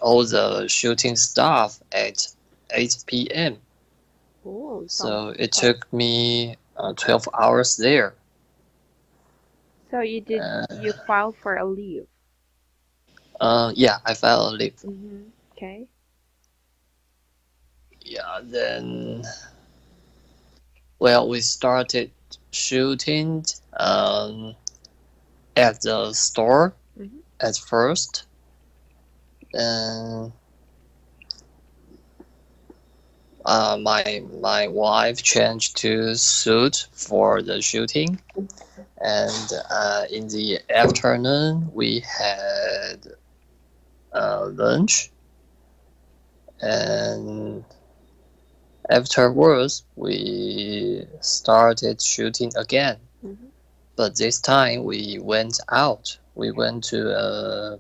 all the shooting stuff at 8 p.m. Oh, So it sounds. took me 12 hours there. So you filed for a leave. Yeah, I fell asleep. Okay. Yeah, then, well, we started shooting at the store Mm-hmm. at first. Then my wife changed to suit for the shooting, and in the afternoon we had lunch, and afterwards we started shooting again. Mm-hmm. But this time we went out. We went to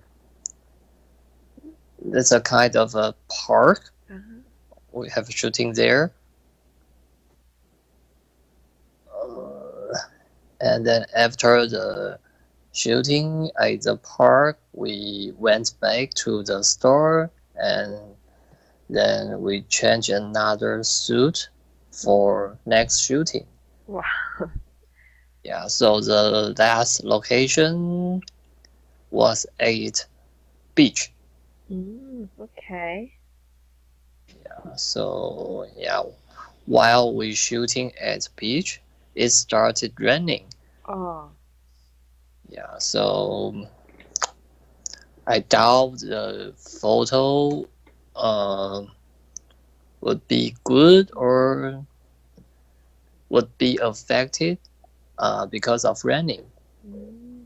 it's a kind of a park. Uh-huh. We have shooting there. Uh, and then after the shooting at the park, we went back to the store and then we changed another suit Mm-hmm. for next shooting. Wow. Yeah, so the last location was at beach. Okay. So yeah, while we shooting at beach, it started raining. Oh. Yeah, so I doubt the photo uh, would be good or would be affected because of raining. Mm,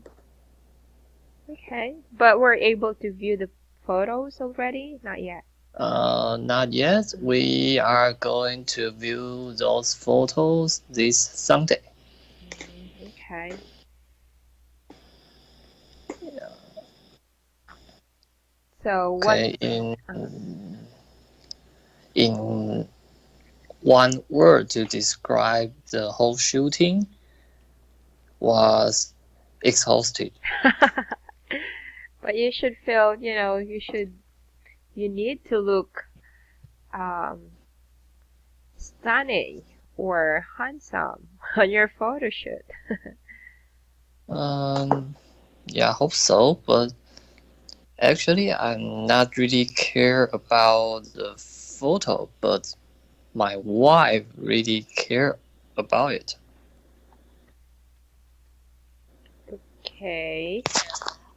okay. But we're able to view the photos already? Not yet. Not yet. We are going to view those photos this Sunday. Okay. So what? Okay, Uh, in one word to describe the whole shooting was exhausted. but you should feel, you need to look um stunning or handsome on your photo shoot. Um, yeah, I hope so, but actually, I'm not really care about the photo, but my wife really care about it. Okay.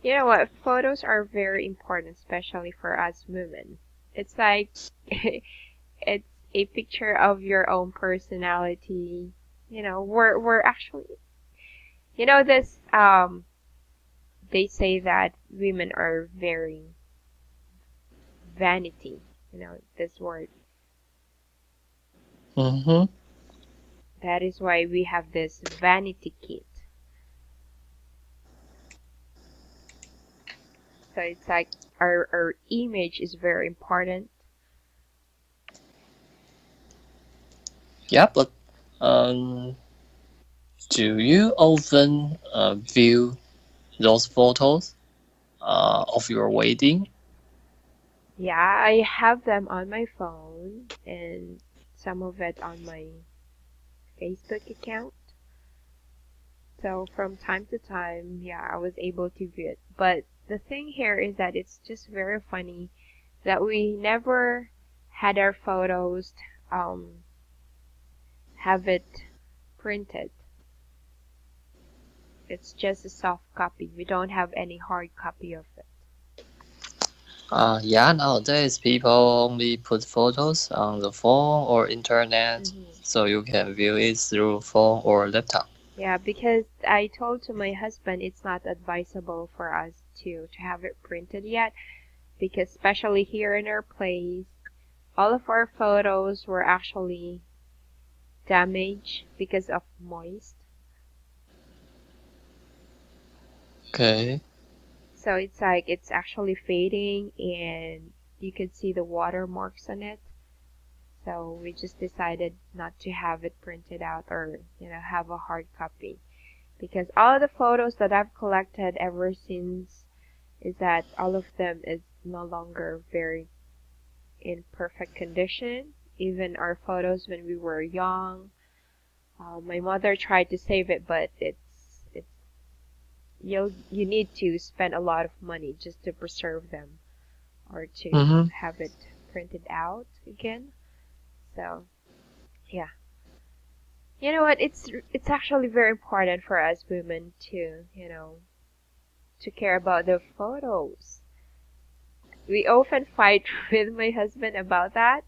You know what? Photos are very important, especially for us women. It's like it's a picture of your own personality. We're actually, this they say that women are very vanity. This word. Mm-hmm. That is why we have this vanity kit. So it's like our image is very important. Yeah, but um, do you often view those photos of your wedding? Yeah, I have them on my phone and some of it on my Facebook account. So from time to time, yeah, I was able to view it. But the thing here is that it's just very funny that we never had our photos um have it printed. It's just a soft copy. We don't have any hard copy of it. Yeah, nowadays people only put photos on the phone or internet, Hmm. so you can view it through phone or laptop. Yeah, because I told to my husband it's not advisable for us to have it printed yet, because especially here in our place, all of our photos were actually damaged because of moist. Okay. So it's like it's actually fading and you can see the watermarks on it. So we just decided not to have it printed out or, have a hard copy. Because all of the photos that I've collected ever since is that all of them is no longer very in perfect condition. Even our photos when we were young, my mother tried to save it, but it's you need to spend a lot of money just to preserve them or to Mm-hmm. have it printed out again. So yeah, you know what? It's actually very important for us women to to care about the photos. We often fight with my husband about that.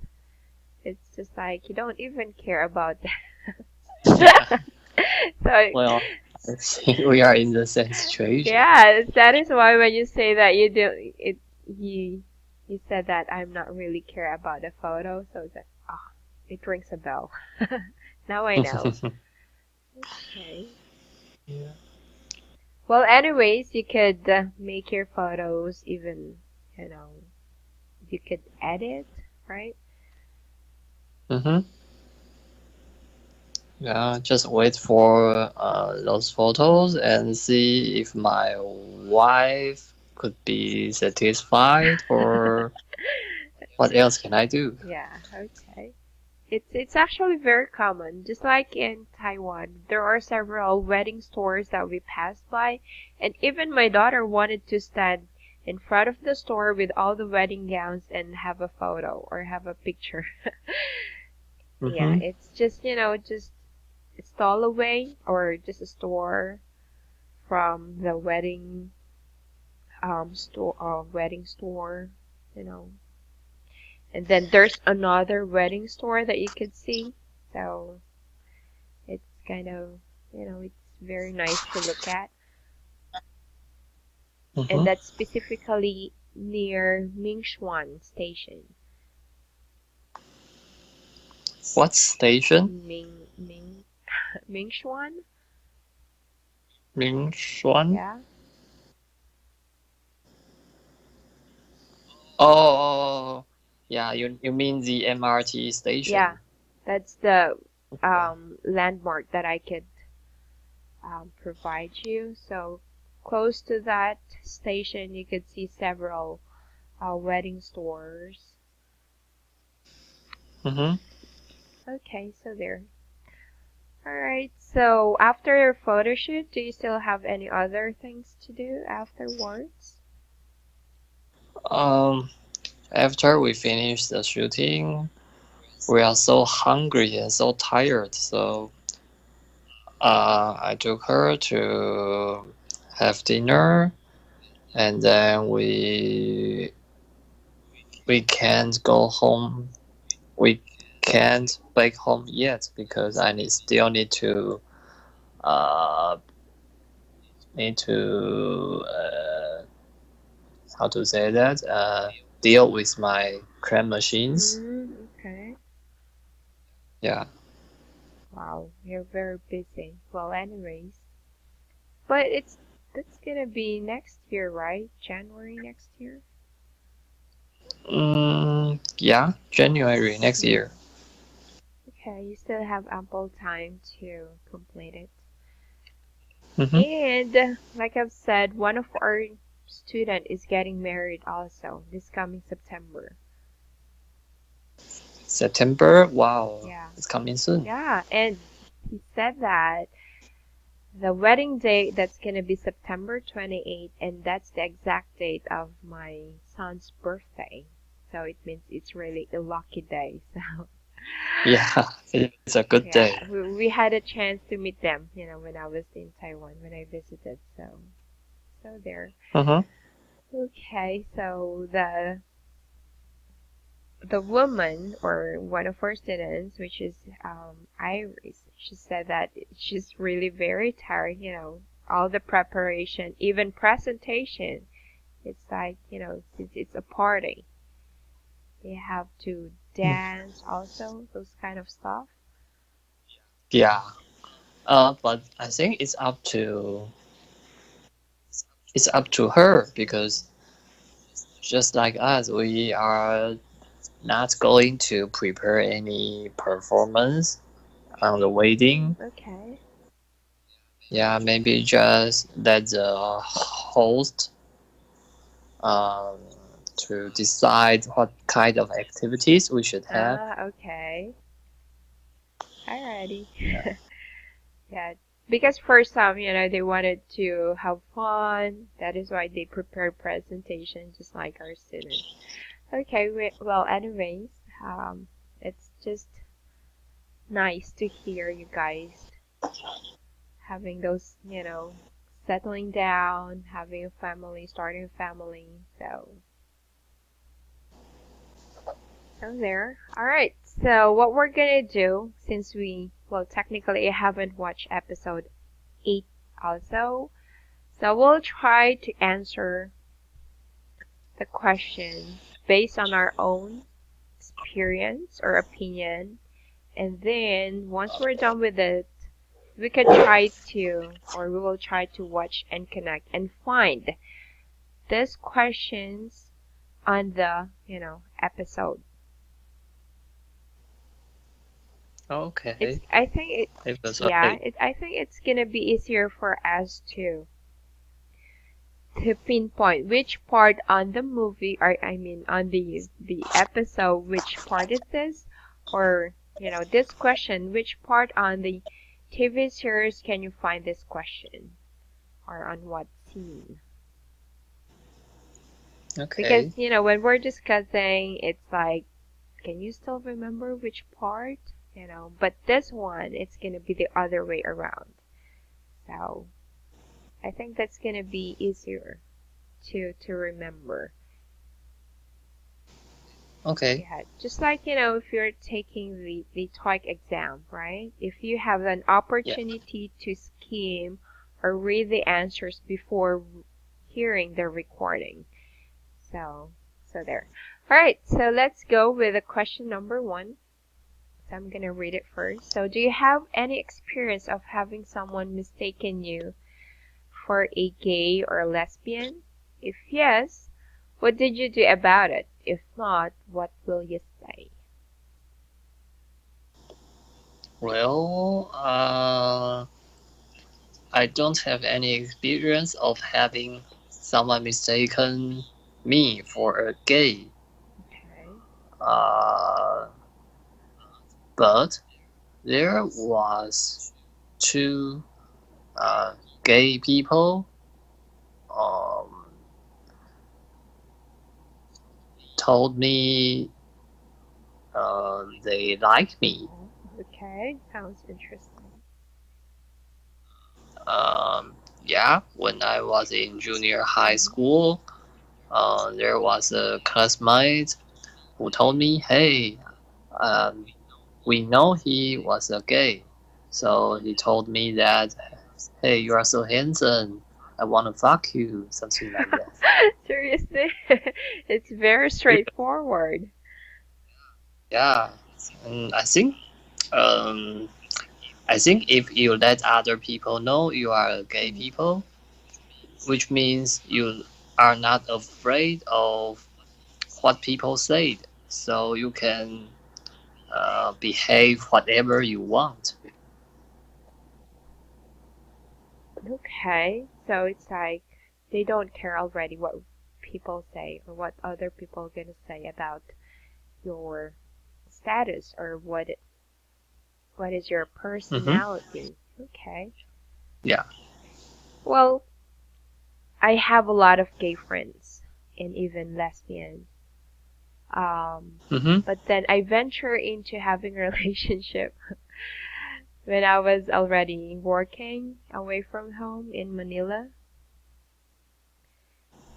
It's just like you don't even care about Yeah. that. So Well, I think we are in the same situation. yeah, that is why when you say that you do it, you you said that I'm not really care about the photo, so it's like ah, it rings a bell. Now I know. Okay. Yeah. Well, anyways, you could make your photos even, you know, you could edit, right? Mm-hmm. Yeah, just wait for those photos and see if my wife could be satisfied or what else can I do? Yeah, okay. It's actually very common. Just like in Taiwan, there are several wedding stores that we passed by, and even my daughter wanted to stand in front of the store with all the wedding gowns and have a photo or have a picture. Yeah, Mm-hmm. it's just, just a stall away or just a store from the wedding store, you know. And then there's another wedding store that you could see. So it's kind of, it's very nice to look at. And Mm-hmm. that's specifically near Mingshuan Station. What station? Mingshuan? Mingshuan? Yeah. Oh, yeah, you mean the MRT Yeah. station? That's the Okay. landmark that I could provide you. So close to that station, you could see several wedding stores. Mm-hmm. Okay, so there. All right. So after your photo shoot, do you still have any other things to do afterwards? Um, After we finish the shooting, we are so hungry and so tired, so I took her to have dinner, and then we can't go home. We can't back home yet because still uh need to how to say that deal with my cram machines. Okay. Yeah. Wow, you're very busy. Well, anyways, but that's gonna be next year, right? January next year? Yeah. January next Mm. year. Okay, you still have ample time to complete it. Mm-hmm. And like I've said, one of our student is getting married also this coming September. September. Wow, Yeah. it's coming soon. Yeah, and he said that the wedding date that's gonna be September 28th, and that's the exact date of my son's birthday. So it means it's really a lucky day. So Yeah, it's a good day. yeah, we had a chance to meet them, when I was in Taiwan when I visited. So there. Mm-hmm. Okay, so the woman or one of our students, which is Iris, she said that she's really very tired, all the preparation, even presentation. It's like, since it's a party, they have to dance also, those kind of stuff. Yeah. But I think it's up to her because just like us, we are not going to prepare any performance on the wedding. Okay. Yeah, maybe just let the host um to decide what kind of activities we should have. Okay. Alrighty. Yeah. Yeah, because for some, they wanted to have fun. That is why they prepared presentation just like our students. Okay, well, anyways, it's just nice to hear you guys having those, settling down, having a family, starting a family. So there. All right. So what we're gonna do, since well, technically I haven't watched episode 8 also, so we'll try to answer the questions based on our own experience or opinion. And then once we're done with it, we could try to, or we will try to watch and connect and find these questions on the, episode. Okay. I think It was yeah, okay. I think it's gonna be easier for us to pinpoint which part on the movie, or I mean on the episode, which part is this, or this question, which part on the TV series can you find this question, or on what scene? Because Okay. when we're discussing, it's like, can you still remember which part? But this one, it's gonna be the other way around. So I think that's gonna be easier to remember. Okay. Yeah, just like, if you're taking the TOEIC exam, right? If you have an opportunity to skim or read the answers before hearing the recording. So there. All right, so let's go with the question number 1. So I'm gonna read it first. So do you have any experience of having someone mistaken you for a gay or lesbian? If yes, what did you do about it? If not, what will you say? Well, I don't have any experience of having someone mistaken me for a gay. Okay. Uh, but there was two uh, gay people um, told me they like me. Oh, okay. Sounds interesting. Um, yeah, when I was in junior high Mm-hmm. school, there was a classmate who told me, "Hey, um, we know he was a gay, so he told me that, hey, you are so handsome, I want to fuck you," something like that. Seriously? It's very straightforward. Yeah, and um, I think if you let other people know you are a gay Mhm. people, which means you are not afraid of what people say, so you can behave whatever you want. Okay. So it's like they don't care already what people say or what other people are gonna say about your status, or what is your Mm-hmm. personality. Okay. Yeah. Well, I have a lot of gay friends and even lesbian. Um, Mm-hmm. but then I venture into having a relationship when I was already working away from home in Manila.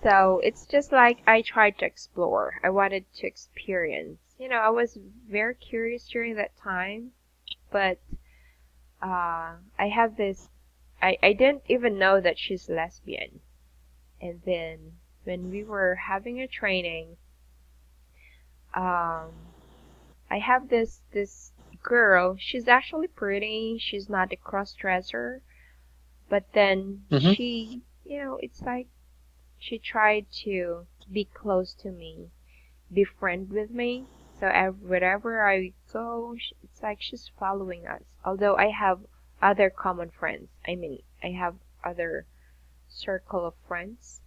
So it's just like I tried to explore. I wanted to experience. I was very curious during that time, but I have this. I didn't even know that she's lesbian. And then when we were having a training, um, I have this girl. She's actually pretty. She's not a cross dresser, but then Mm-hmm. it's like she tried to be close to me, be friend with me. So wherever I go, it's like she's following us. Although I have other common friends. I mean, I have other circle of friends,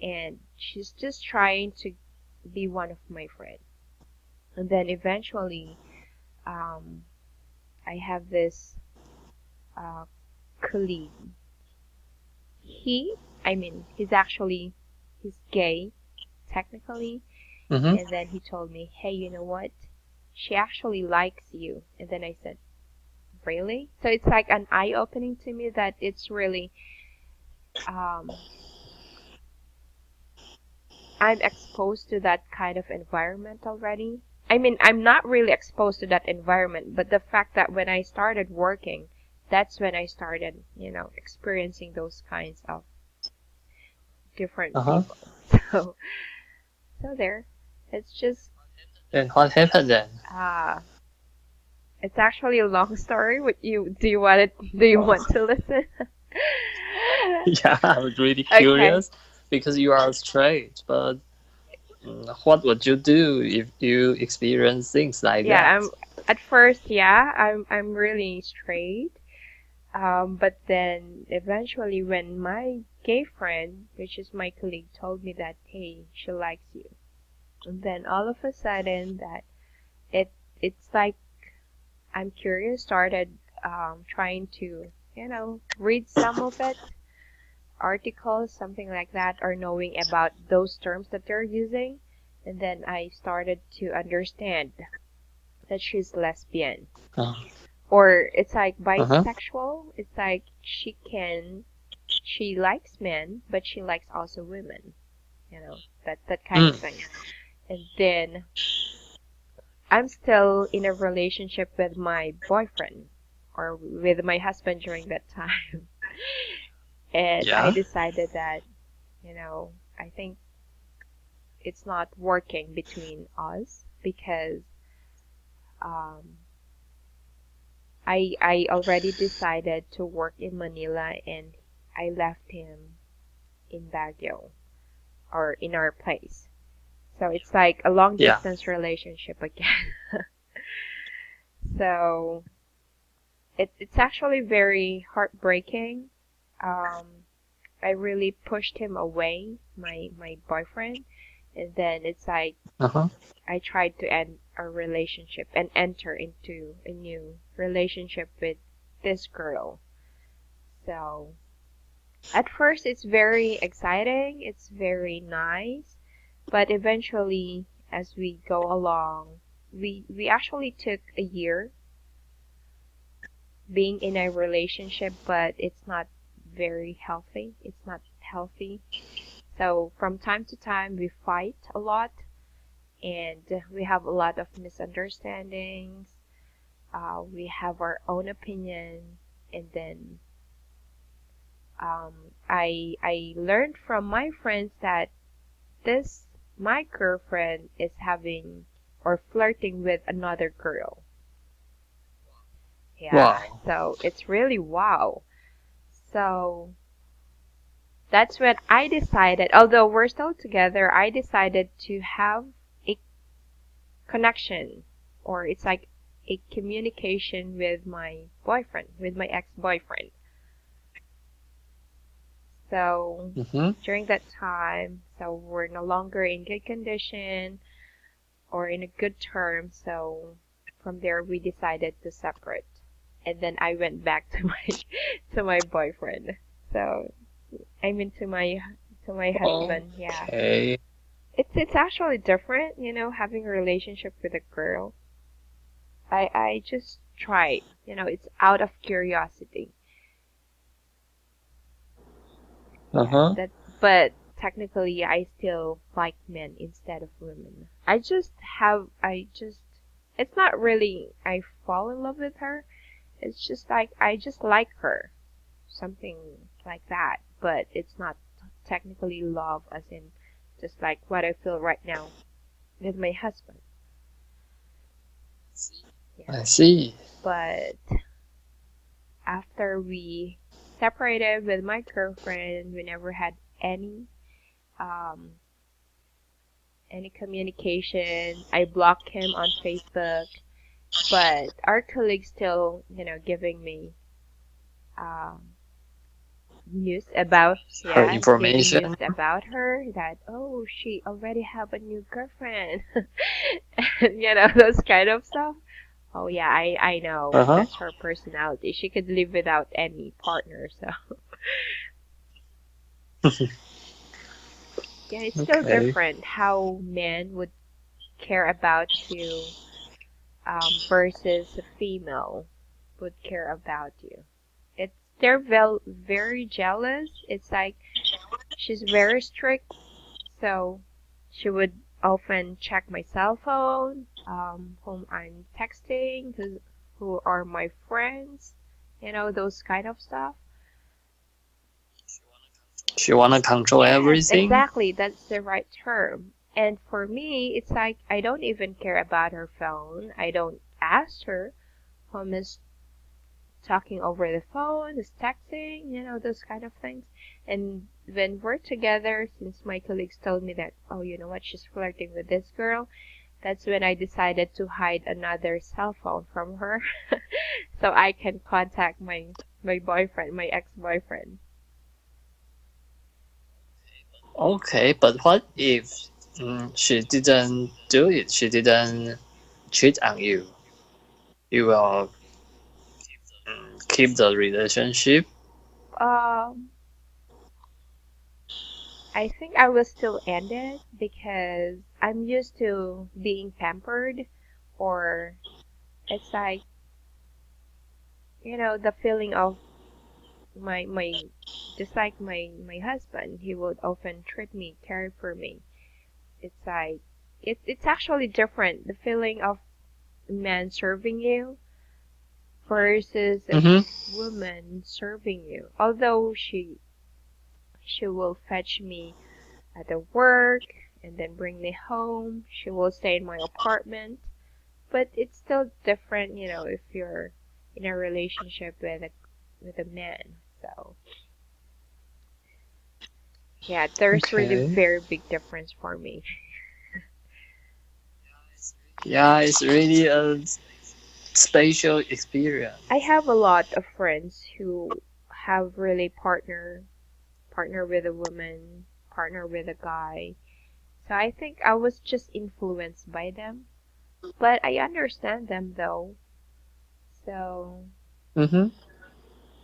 and she's just trying be one of my friends. And then eventually, um, I have this uh, colleague. He, I mean, he's gay, technically. Mm-hmm. And then he told me, hey, you know what? She actually likes you. And then I said, really? So it's like an eye-opening to me that it's really, um, I'm exposed to that kind of environment already. I mean, I'm not really exposed to that environment, but the fact that when I started working, that's when I started, experiencing those kinds of different Uh-huh. people. So, so there. It's just, And what happened then? uh, it's actually a long story. Do you want to listen? Yeah, I was really Okay. curious because you are straight, but what would you do if you experience things like Yeah, that? at first, yeah, I'm really straight. But then eventually when my gay friend, which is my colleague, told me that, hey, she likes you. And then all of a sudden that it it's like I'm curious, started trying to, read some of it, articles, something like that, or knowing about those terms that they're using. And then I started to understand that she's lesbian. Uh, Or it's like uh-huh. bisexual. It's like she likes men, but she likes also women. That kind of Mm. thing. And then I'm still in a relationship with my boyfriend or with my husband during that time. And I Yeah. decided that, I think it's not working between us because um, I already decided to work in Manila and I left him in Baguio or in our place. So it's like a long Yeah. distance relationship again. So it's actually very heartbreaking. Um, I really pushed him away, my boyfriend, and then it's like Uh-huh. I tried to end our relationship and enter into a new relationship with this girl. So at first it's very exciting, it's very nice, but eventually as we go along, we actually took a year being in a relationship, but it's not very healthy. It's not healthy. So from time to time, we fight a lot and we have a lot of misunderstandings. We have our own opinion, and then I learned from my friends that this my girlfriend is having or flirting with another girl. Yeah, Wow. so it's really wow. So that's when I decided, although we're still together, I decided to have a connection, or it's like a communication with my boyfriend, with my ex-boyfriend. So Mm-hmm. during that time, so we're no longer in good condition or in a good term. So from there, we decided to separate, and then I went back to my to my boyfriend. So I mean to my husband. Yeah. Okay. It's actually different, having a relationship with a girl. I just tried, it's out of curiosity. Yeah, Uh-huh. but technically I still like men instead of women. It's not really I fall in love with her. It's just like I just like her, something like that. But it's not technically love, as in just like what I feel right now with my husband. I Yeah. see. But after we separated with my girlfriend, we never had um any communication. I blocked him on Facebook, but our colleagues still, giving me um news about, Her yeah, giving news information. about her that, oh, she already have a new girlfriend. And, those kind of stuff. Oh yeah, I know. Uh huh. That's her personality. She could live without any partner, so yeah, it's still Okay. different how men would care about you versus a female would care about you. It's they're very jealous. It's like she's very strict, so she would often check my cell phone, whom I'm texting, who are my friends, those kind of stuff. She wanna control Yes, everything. exactly. That's the right term. And for me, it's like I don't even care about her phone. I don't ask her whom is talking over the phone, is texting, those kind of things. And when we're together, since my colleagues told me that, oh, you know what, she's flirting with this girl, that's when I decided to hide another cell phone from her so I can contact my boyfriend, my ex-boyfriend. Okay, but what if she didn't do it? She didn't cheat on you. You will keep the relationship. Um, I think I will still end it because I'm used to being pampered, or it's like, the feeling of my just like my husband, he would often treat me, care for me. It's like it's actually different, the feeling of a man serving you versus a Mm-hmm. woman serving you. Although she will fetch me at the work and then bring me home. She will stay in my apartment, but it's still different, if you're in a relationship with a man. So yeah, there's really Okay. very big difference for me. Yeah, it's really a special experience. I have a lot of friends who have really partner with a woman, partner with a guy. So I think I was just influenced by them. But I understand them though. So Mm-hmm.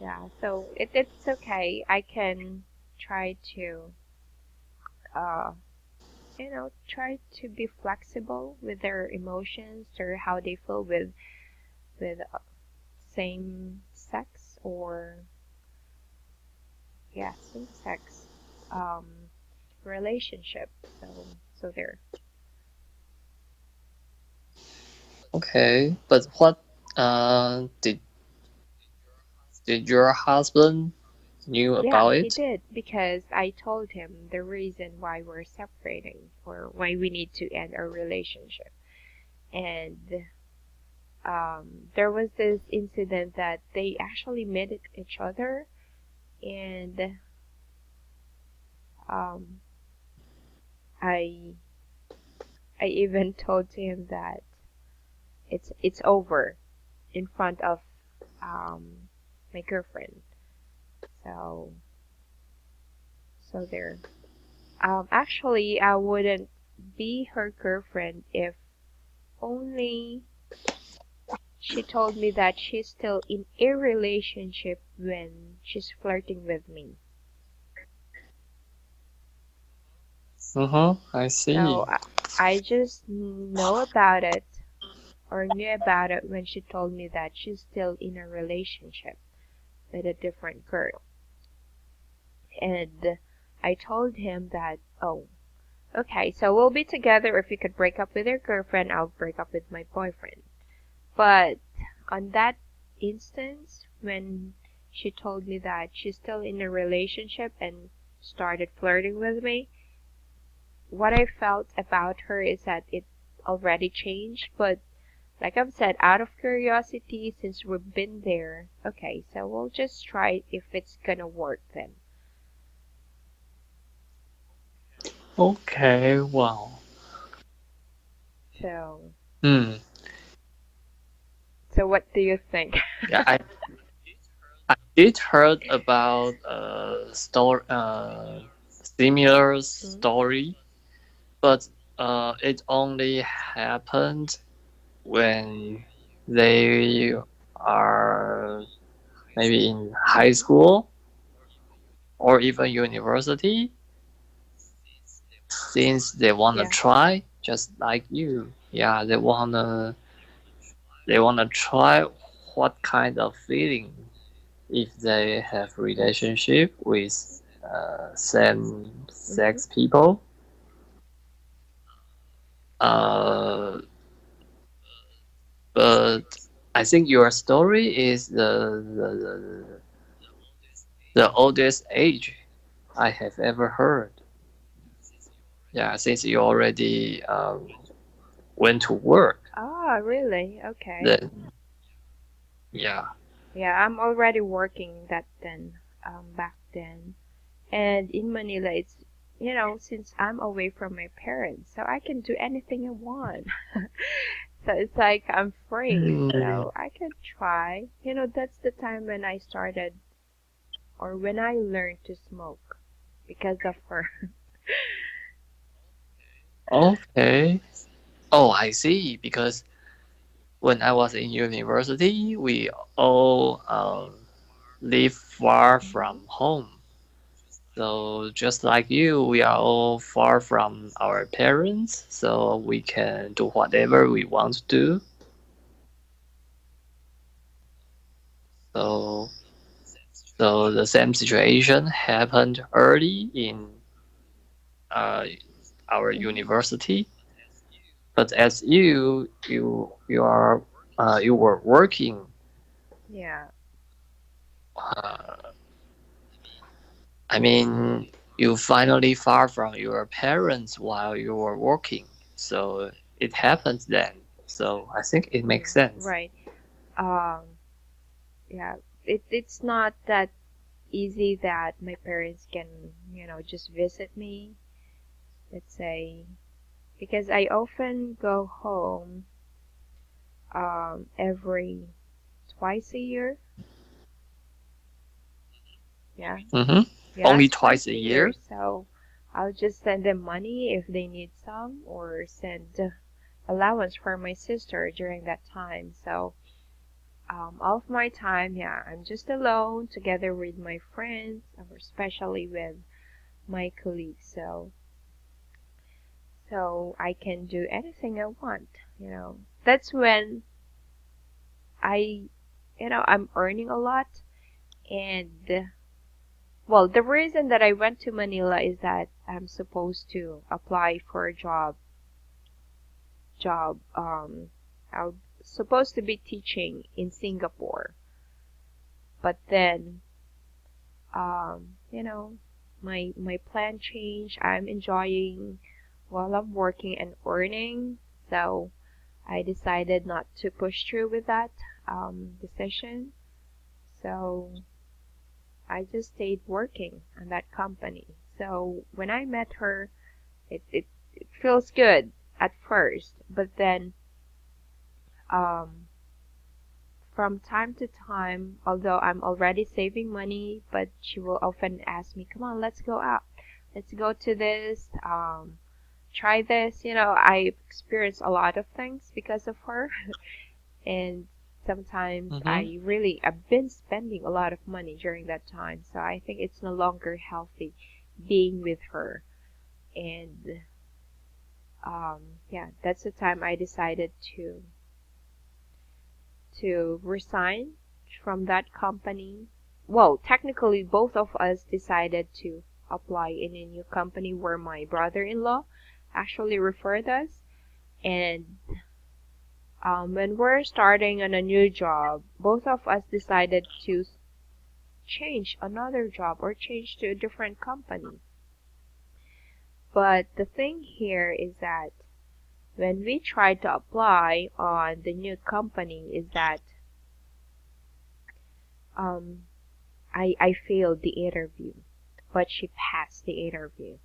yeah, so it's okay. I can try to uh try to be flexible with their emotions or how they feel with same sex, or yeah, same sex um relationship. So there. Okay, but what did your husband knew Yeah, about he it? did because I told him the reason why we're separating or why we need to end our relationship. And there was this incident that they actually met each other, and um, I I even told him that it's over in front of um, my girlfriend. So there. Actually, I wouldn't be her girlfriend if only she told me that she's still in a relationship when she's flirting with me. Mm-hmm. I So see. I just know about it or knew about it when she told me that she's still in a relationship with a different girl. And I told him that, oh, okay, so we'll be together. If you could break up with your girlfriend, I'll break up with my boyfriend. But on that instance, when she told me that she's still in a relationship and started flirting with me, what I felt about her is that it already changed. But like I've said, out of curiosity, since we've been there, okay, so we'll just try if it's gonna work then. Okay. Wow. So, Hmm. so what do you think? Yeah. I I did heard about similar Mm, story, but it only happened when they are maybe in high mm-hmm. school or even university, since they wanna Yeah. try just like you. Yeah, they wanna try what kind of feeling if they have relationship with same Mm-hmm. sex people. Uh, but I think your story is the oldest age I have ever heard. Yeah, since you already went to work, Ah, really? Okay. then yeah. Yeah, I'm already working that then, back then. And in Manila, it's, since I'm away from my parents, so I can do anything I want. So it's like I'm free, Hmm. so I can try. That's the time when I started or when I learned to smoke because of her. Okay. Oh, I see. Because when I was in university, we all live far Hmm. from home. So just like you, we are all far from our parents, so we can do whatever we want to do. So, so the same situation happened early in uh, our Hmm. university. But as you were working. Yeah. Uh, I mean, you finally far from your parents while you were working, so it happens then. So I think it makes Mm, sense. right. Um, yeah. It's not that easy that my parents can, just visit me, let's say, because I often go home every twice a year. Yeah, Mm-hmm. yeah, Only twice twice a a year. year. So I'll just send them money if they need some, or send allowance for my sister during that time. So all of my time, yeah, I'm just alone together with my friends, or especially with my colleagues. So I can do anything I want. That's when I, I'm earning a lot. And well, the reason that I went to Manila is that I'm supposed to apply for a job. I'm supposed to be teaching in Singapore, but then, my plan changed. I'm enjoying while I'm working and earning, so I decided not to push through with that decision. So I just stayed working on that company. So when I met her, it feels good at first, but then um, from time to time, although I'm already saving money, but she will often ask me, "Come on, let's go out. Let's go to this. Try this." I experienced a lot of things because of her, and sometimes Mm-hmm. I've been spending a lot of money during that time, so I think it's no longer healthy being with her. And yeah, that's the time I decided to resign from that company. Well, technically, both of us decided to apply in a new company where my brother-in-law actually referred us. And when we're starting on a new job, both of us decided to change another job or change to a different company. But the thing here is that when we tried to apply on the new company is that um, I failed the interview, but she passed the interview.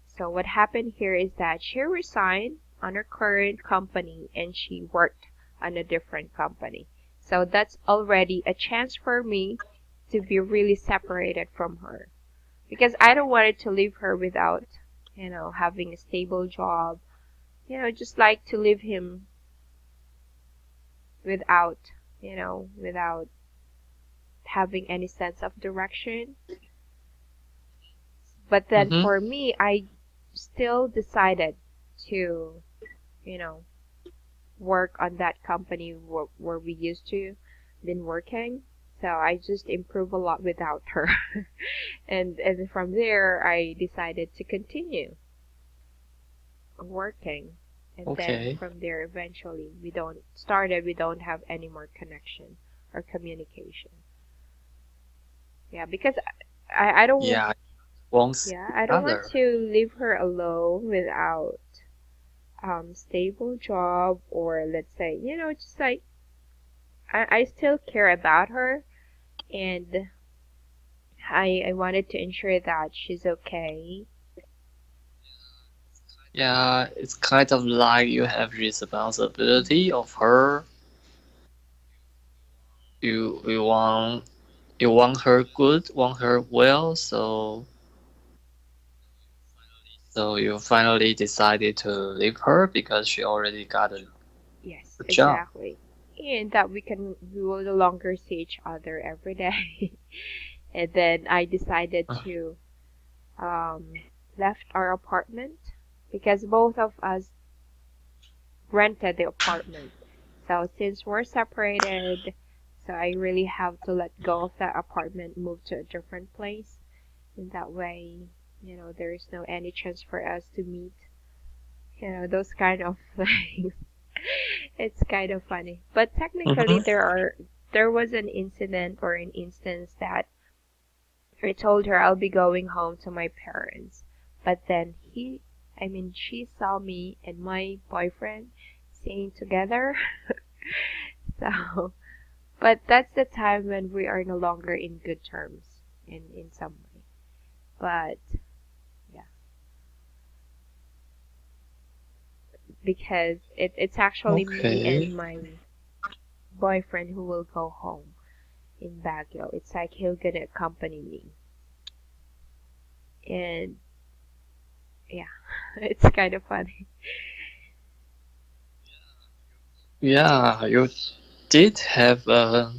So what happened here is that she resigned on her current company and she worked on a different company. So that's already a chance for me to be really separated from her, because I don't want it to leave her without, having a stable job. Just like to leave him without, without having any sense of direction. But then Mm-hmm. for me, I still decided to, you know, work on that company where we used to been working. So I just improved a lot without her. And from there, I decided to continue working. And then Okay. from there, eventually, we don't have any more connection or communication. Yeah, because I don't, Yeah, wants yeah, I don't want other. to leave her alone without stable job, or let's say, just like I still care about her, and I wanted to ensure that she's okay. Yeah, it's kind of like you have responsibility Hmm. of her. You want her good, want her well, so you finally decided to leave her because she already got a Yes, good job. exactly. And that we will no longer see each other every day. And then I decided Uh, to left our apartment because both of us rented the apartment. So since we're separated, so I really have to let go of that apartment, move to a different place. In that way, there is no any chance for us to meet. Those kind of things. It's kind of funny. But technically mhm. there was an incident or an instance that I told her I'll be going home to my parents. But then she saw me and my boyfriend staying together. So, but that's the time when we are no longer in good terms in some way. But yeah, because it's actually me Okay. and my boyfriend who will go home in Baguio. It's like he'll gonna accompany me. And yeah, it's kind of funny. Yeah, you did have a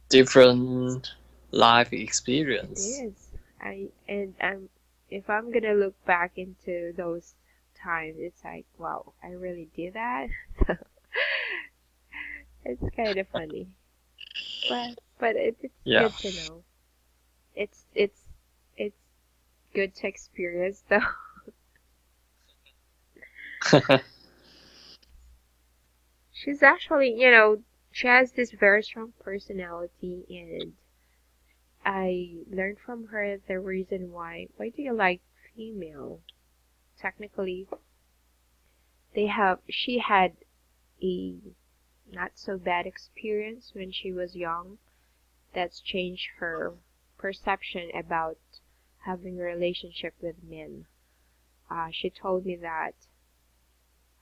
different life It experience. is. If I'm gonna look back into those times, it's like, wow, I really did that. So it's kind of funny, but it's Yeah. good to know. It's good to experience though. She's actually, she has this very strong personality, and I learned from her the reason why do you like female? Technically, she had a not so bad experience when she was young that's changed her perception about having a relationship with men. She told me that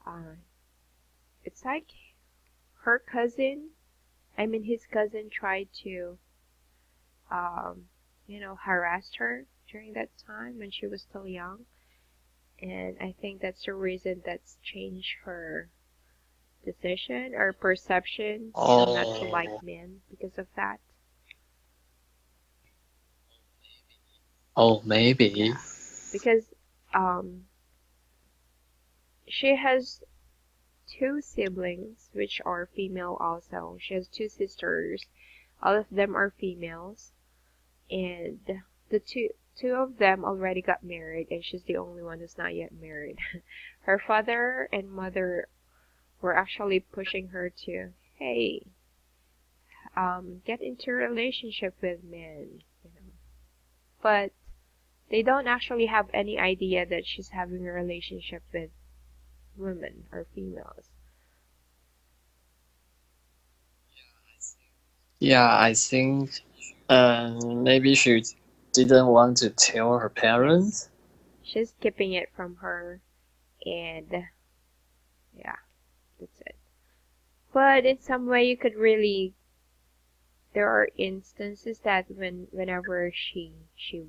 uh, it's like her cousin, his cousin tried to, um, harass her during that time when she was still young. And I think that's the reason that's changed her decision or perception, not to like Oh, men because of that. oh, maybe. Yeah, because um, she has two siblings, which are female also. She has two sisters. All of them are females, and the two of them already got married, and she's the only one who's not yet married. Her father and mother were actually pushing her to, hey, get into a relationship with men, But they don't actually have any idea that she's having a relationship with women or females. Yeah, I think maybe she didn't want to tell her Yes. parents. She's keeping it from her, and yeah, that's it. But in some way, you could really. There are instances that whenever she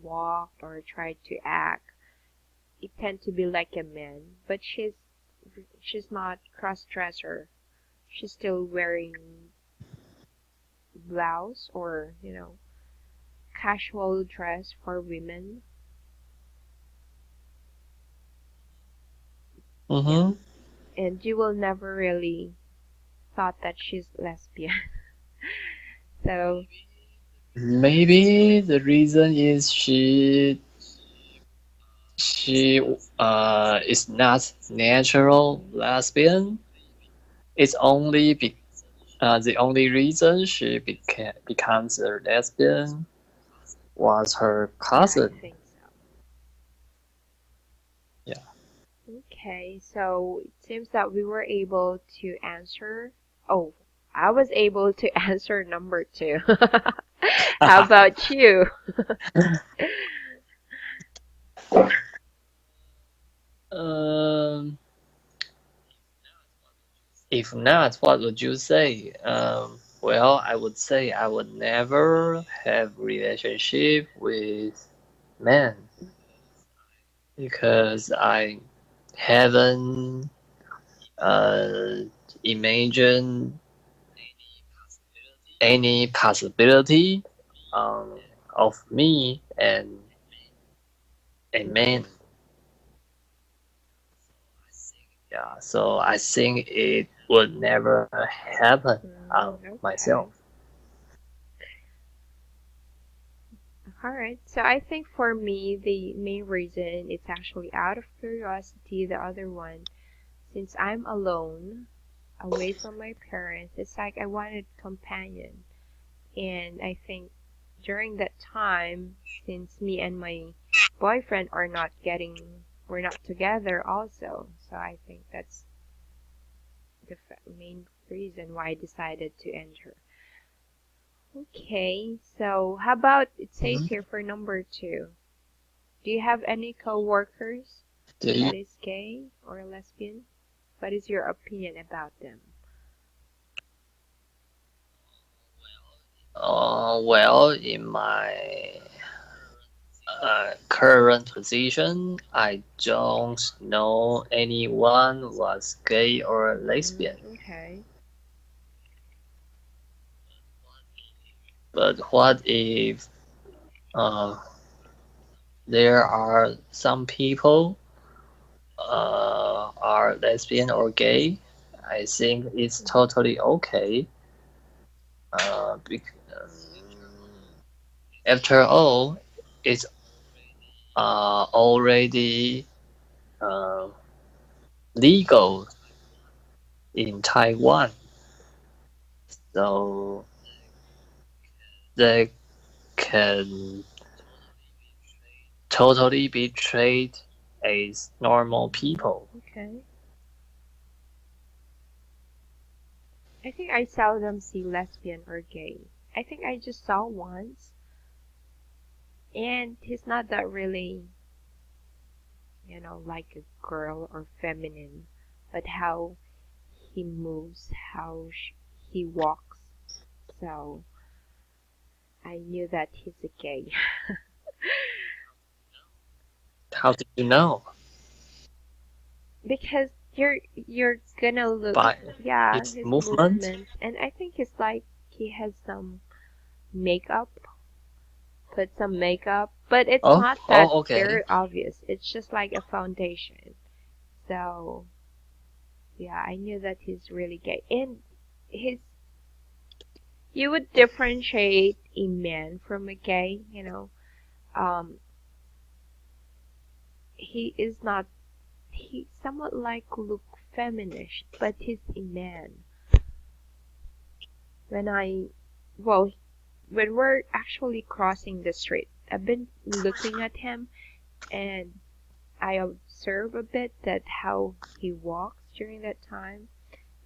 walked or tried to act, it tend to be like a man. But she's not cross-dresser. She's still wearing blouse or casual dress for women. Yeah, Mm-hmm. and you will never really thought that she's lesbian. So, Maybe the reason is she is not natural mm, lesbian. It's the only reason she becomes a lesbian was her yeah, I cousin. think so. Yeah. Okay, so it seems that we were able to answer. Oh, I was able to answer number two. How about you? um, if not, what would you say? Well, I would say I would never have relationship with men because I haven't uh, imagined any possibility of me and a man. Mhm. Yeah, so I think it would never happen myself. Okay. All right. So I think for me, the main reason it's actually out of curiosity. The other one, since I'm alone, away from my parents, it's like I wanted companion. And I think during that time, since me and my boyfriend we're not together also. So I think that's the main reason why I decided to end her. Okay, so how about it says Mhm. here for number two. Do you have any coworkers Do you? that is gay or lesbian? What is your opinion about them? Well, in my current position, I don't know anyone was gay or lesbian. Okay. But what if uh, there are some people are lesbian or gay? I think it's Mhm. totally okay. After all, it's already uh, legal in Taiwan, so they can totally be treated as normal people. Okay. I think I seldom see lesbian or gay. I think I just saw once, and he's not that really, like a girl or feminine, but how he moves, how he walks. So I knew that he's a gay. How did you know? Because you're gonna look, By yeah, its his movement? movements, and I think it's like he has some makeup, put some makeup, but it's Oh, not that oh, okay. very obvious. It's just like a foundation. So yeah, I knew that he's really gay, and his you would differentiate a man from a gay. Um, he is not. He somewhat like look feminist, but he's a man. When I, well, when we're actually crossing the street, I've been looking at him and I observe a bit that how he walks during that time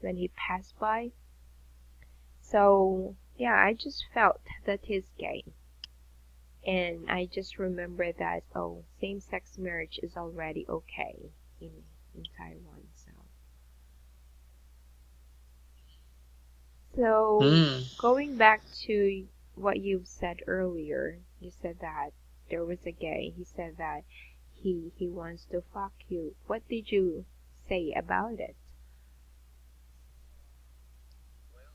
when he passed by. So yeah, I just felt that he's gay. And I just remember that same-sex marriage is already okay in Taiwan. So So, Hmm. going back to what you said earlier, you said that there was a gay. He said that he wants to fuck you. What did you say about it?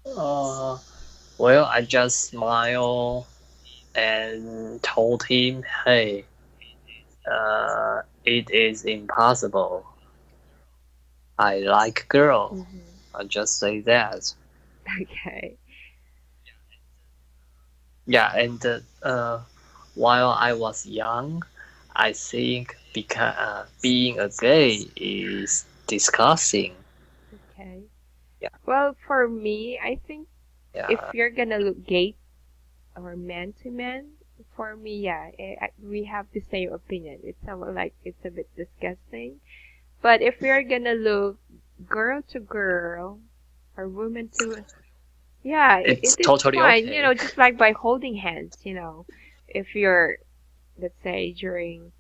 Uh, well, I just smiled and told him, "Hey, it is impossible. I like girl." Mm-hmm. I just say that. Okay. Yeah, and while I was young, I think because being a gay is disgusting. Okay. Yeah, Well, for me, I think yeah, if you're gonna look gay or man to man, for me, yeah, we have the same opinion. It's somewhat like it's a bit disgusting. But if we're gonna look girl to girl or woman to, yeah, it's it is totally fine. okay. Just like by holding hands. If you're, let's say, during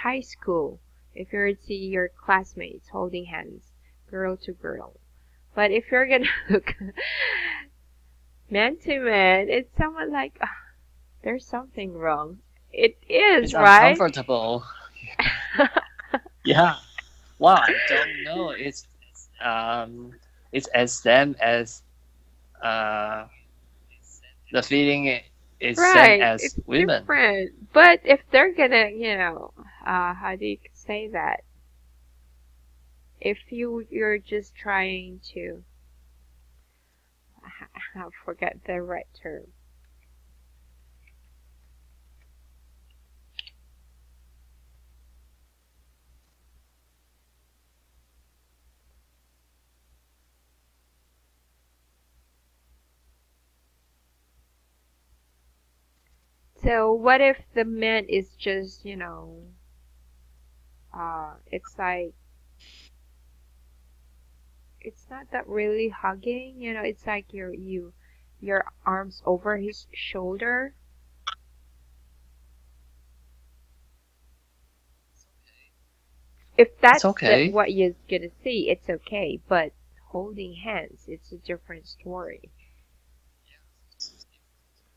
high school, if you're to see your classmates holding hands, girl to girl. But if you're gonna look man to man, it's somewhat like there's something wrong. It is, It's right? uncomfortable. Yeah. Well, I don't know. Um, it's as same as uh the feeling is same Right, as it's women. different. But if they're gonna, how do you say that? If you're just trying to, I forget the right term. So what if the man is just, it's like it's not that really hugging, it's like your arms over his shoulder. If It's that's okay. what you're gonna see, it's okay. But holding hands, it's a different story.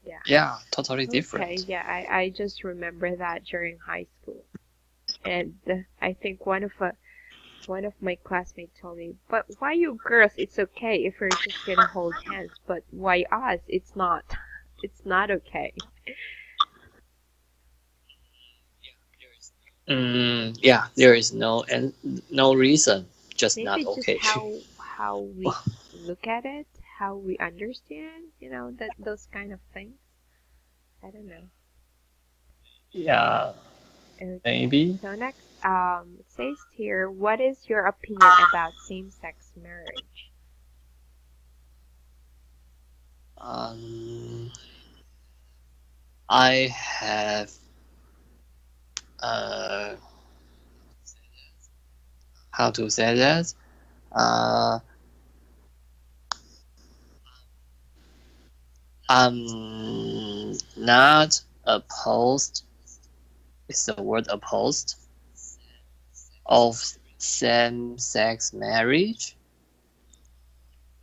Yeah. Yeah, totally Okay. different. Yeah. I just remember that during high school, and I think one of my classmates told me, "But why you girls? It's okay if you're just gonna hold hands. But why us? It's not. It's not okay." Yeah, there is no reason, just not Maybe just okay. how we look at it, how we understand, that those kind of things. I don't know. Yeah, Okay, maybe. so next, it says here, what is your opinion about same-sex marriage? Um, I have uh, how to say that? Uh, I'm not opposed. Is the word opposed of same-sex marriage?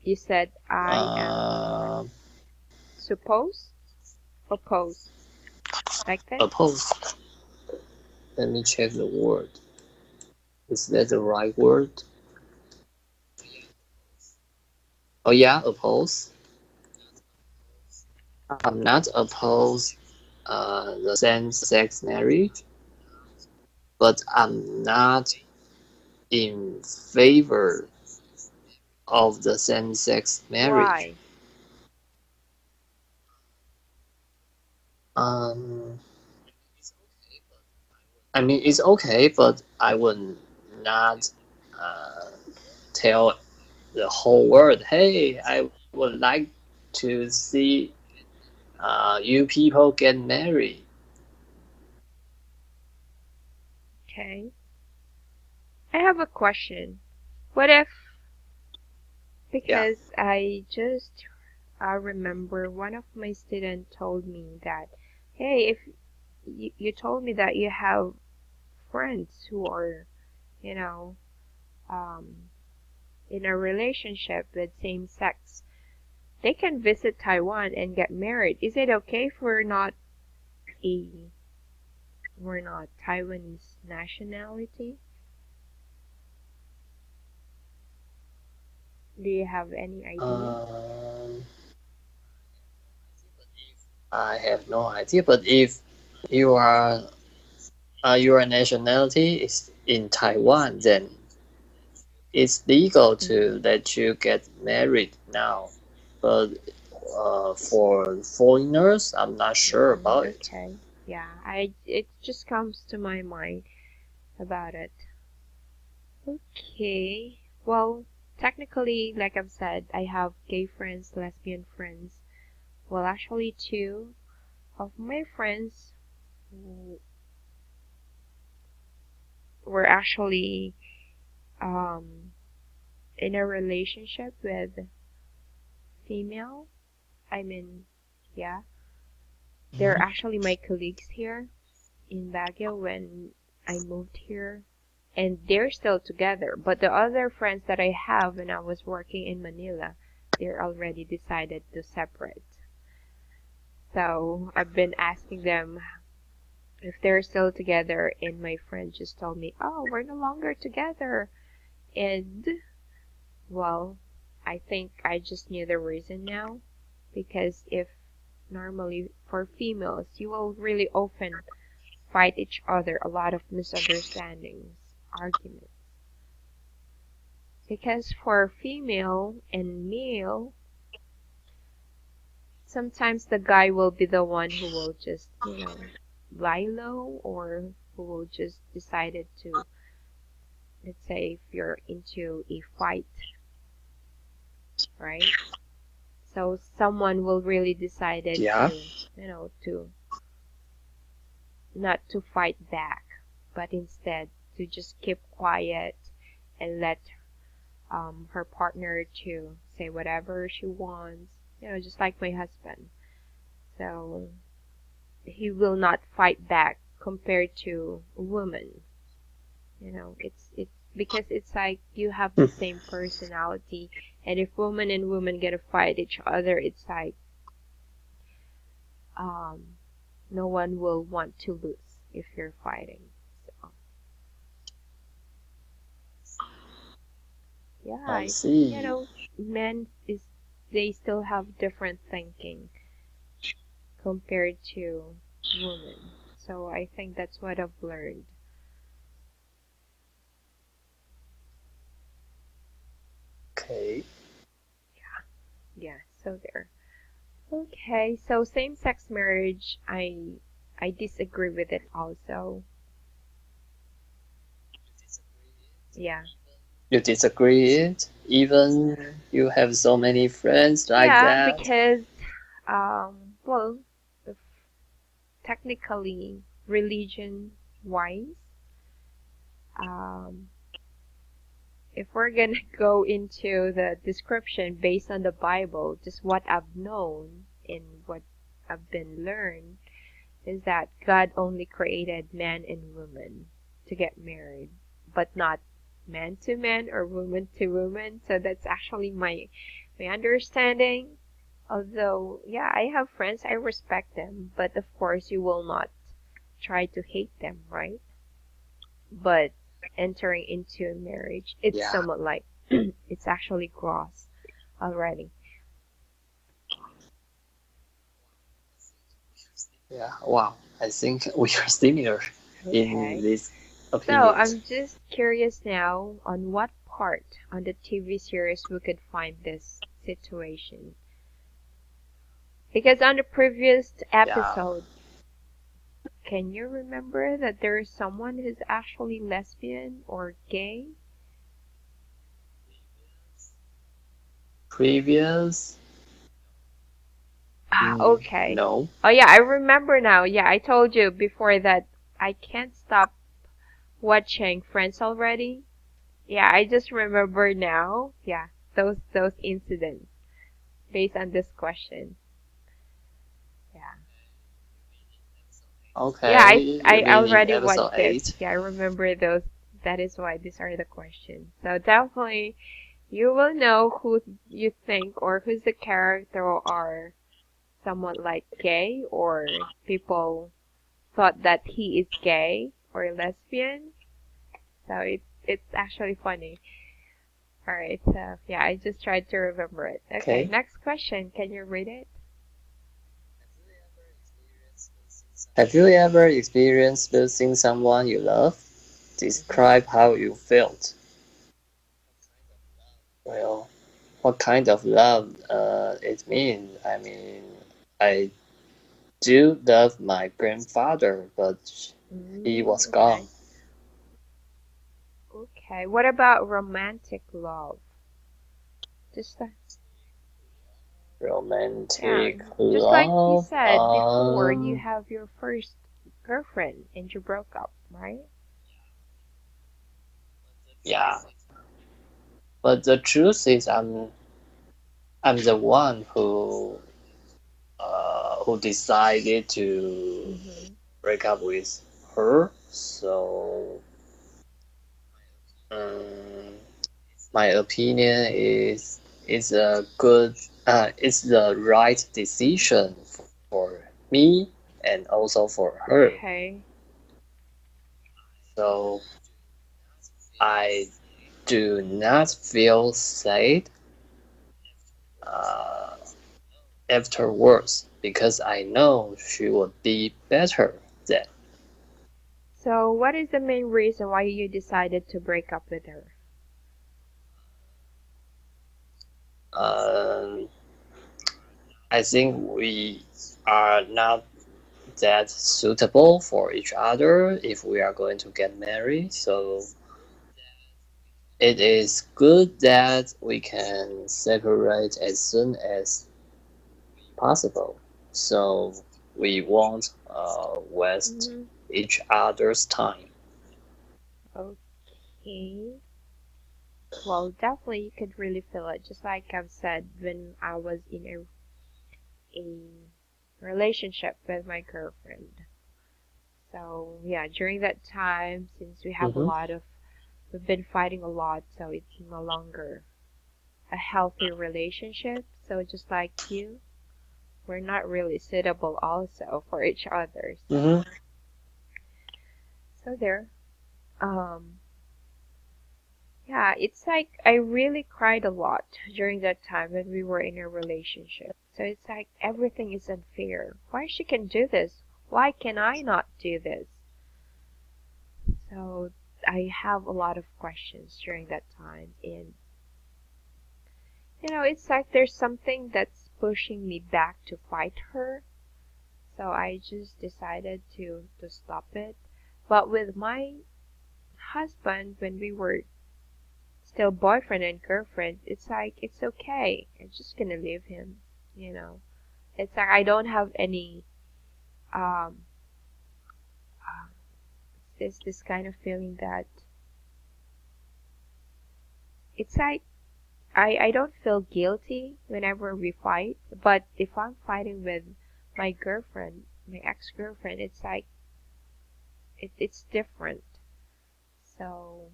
You said I am Uh, supposed, opposed, like this? opposed. Let me check the word. Is that the right word? Oh yeah, oppose. I'm not opposed the same-sex marriage, but I'm not in favor of the same-sex marriage. Why? Um, I mean, it's okay, but I would not uh, tell the whole world, "Hey, I would like to see you people get married." Okay. I have a question. What if, Yeah. because I just remember one of my students told me that, hey, if you told me that you have friends who are, you know, um, in a relationship with same sex. they can visit Taiwan and get married. Is it okay if a we're not Taiwanese nationality? Do you have any idea? Um, I have no idea, but if you are your nationality is in Taiwan, then it's legal to Mm-hmm. let you get married now. But for foreigners, I'm not sure Mm-hmm. about it. Okay. Yeah, it just comes to my mind about it. Okay. Well, technically, like I've said, I have gay friends, lesbian friends. Well, actually, two of my friends were actually um in a relationship with female. I mean, yeah, they're Mhm. actually my colleagues here in Baguio when I moved here. And they're still together. But the other friends that I have when I was working in Manila, they're already decided to separate. So I've been asking them if they're still together, and my friend just told me, "Oh, we're no longer together." And well, I think I just knew the reason now, because if normally for females, you will really often fight each other, a lot of misunderstandings, arguments. Because for female and male, sometimes the guy will be the one who will just, lie low, or who will just decided to, let's say if you're into a fight, right? So someone will really decided Yeah. to, to not to fight back, but instead to just keep quiet and let her partner to say whatever she wants, just like my husband. So he will not fight back compared to a woman. It's because it's like you have the same personality, and if woman and woman get to fight each other, it's like um no one will want to lose if you're fighting. So yeah, I see. men is they still have different thinking compared to women. So I think that's what I've learned. Okay. Yeah, so there. Okay, so same-sex marriage, I disagree with it also. Yeah. You disagree it? Even you have so many friends like Yeah, that? because well, if technically religion wise, um if we're gonna go into the description based on the Bible, just what I've known and what I've been learned is that God only created man and woman to get married, but not man to man or woman to woman. So that's actually my understanding. Although, yeah, I have friends, I respect them, but of course you will not try to hate them, right? But entering into a marriage, it's Yeah. somewhat like it's actually gross already. Yeah. Wow. I think we are similar in Okay. these So opinions. I'm just curious now on what part on the TV series we could find this situation. Because on the previous Yeah. episode, can you remember that there is someone who's actually lesbian or gay? Previous? Ah, Mm, okay. no. Oh yeah, I remember now. Yeah, I told you before that I can't stop watching Friends already. Yeah, I just remember now. Yeah, those incidents based on this question. Yeah. Yeah, Okay. You I mean in already episode watched it. 8? Yeah, I remember those. That is why these are the questions. So definitely, You will know who you think or who's the character are somewhat like gay or people thought that he is gay or lesbian. So it's actually funny. All right, so yeah, I just tried to remember it. Okay, Okay. next question. Can you read it? Have you ever experienced losing someone you love? Mm-hmm. Describe how you felt. Well, what kind of love it means? I mean, I do love my grandfather, but he was gone. Okay. Okay. What about romantic love? Just like, yeah, Romantic just like you love. said before, you have your first girlfriend and you broke up, right? Yeah. But the truth is, I'm the one who decided to Mm-hmm. break up with her. So um, my opinion is it's a good it's the right decision for me and also for her. Okay. So I do not feel sad uh, afterwards because I know she would be better then. So, what is the main reason why you decided to break up with her? Um, I think we are not that suitable for each other if we are going to get married. So it is good that we can separate as soon as possible. So we won't waste Mm-hmm. each other's time. Okay. Well, definitely you could really feel it. Just like I've said when I was in a relationship with my girlfriend. So yeah, during that time, since Mm-hmm. we've been fighting a lot, so it's no longer a healthy relationship. So just like you, we're not really suitable also for each other. So Mm-hmm. so there. Um, yeah, it's like I really cried a lot during that time when we were in a relationship. So it's like everything is unfair. Why she can do this? Why can I not do this? So I have a lot of questions during that time. And, it's like there's something that's pushing me back to fight her. So I just decided to stop it. But with my husband, when we were still boyfriend and girlfriend, it's like, it's okay. I'm just gonna leave him, you know. It's like I don't have any, um, uh, this kind of feeling that it's like I don't feel guilty whenever we fight, but if I'm fighting with my girlfriend, my ex-girlfriend, it's like it's different. So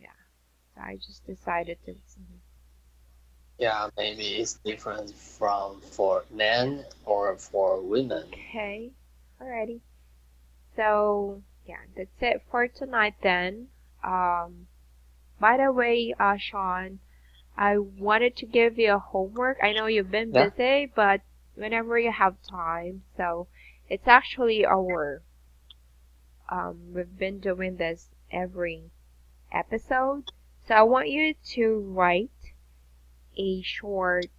yeah, so I just decided to. Yeah, maybe it's different from for men or for women. Okay, alrighty. So yeah, that's it for tonight then. Um, by the way, Sean, I wanted to give you a homework. I know you've been Yeah. busy, but whenever you have time, so it's actually our we've been doing this every episode. So I want you to write a short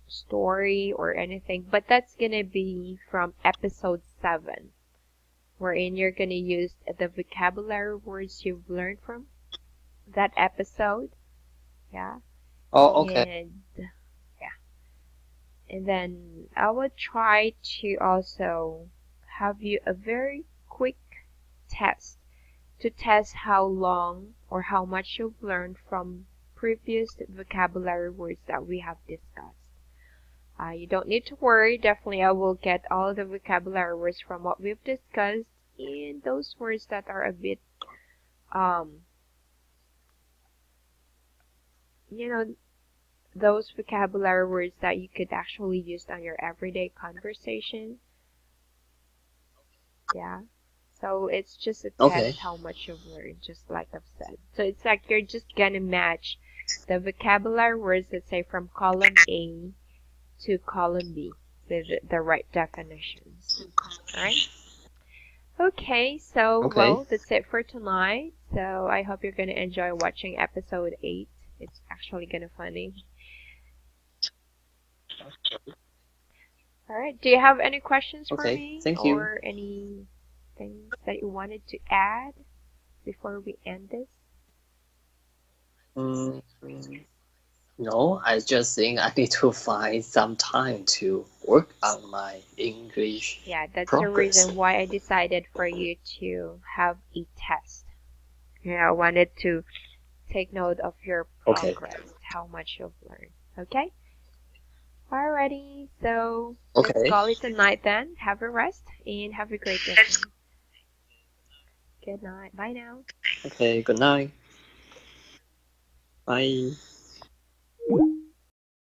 story or anything, but that's gonna be from episode 7, wherein you're gonna use the vocabulary words you've learned from that episode. Yeah. Oh, okay. And yeah. And then I would try to also have you a very quick test to test how long or how much you've learned from previous vocabulary words that we have discussed. You don't need to worry. Definitely, I will get all the vocabulary words from what we've discussed and those words that are a bit um, you know, those vocabulary words that you could actually use on your everyday conversation. Yeah. So it's just a Okay. test how much you've learned, just like I've said. So it's like you're just gonna match the vocabulary words, let's say from column A to column B with the right definitions. Alright? Okay, so Okay. well, that's it for tonight. So I hope you're gonna enjoy watching episode 8. It's actually gonna funny. Alright, do you have any questions for Okay. me Thank you. or any things that you wanted to add before we end this? Mm, no, I just think I need to find some time to work on my English Yeah, that's the progress. reason why I decided for you to have a test. I wanted to take note of your Okay. progress, how much you've learned. Okay? Alrighty, so let's Okay. call it a night then. Have a rest and have a great evening. Good night. Bye now. Okay. Good night. Bye.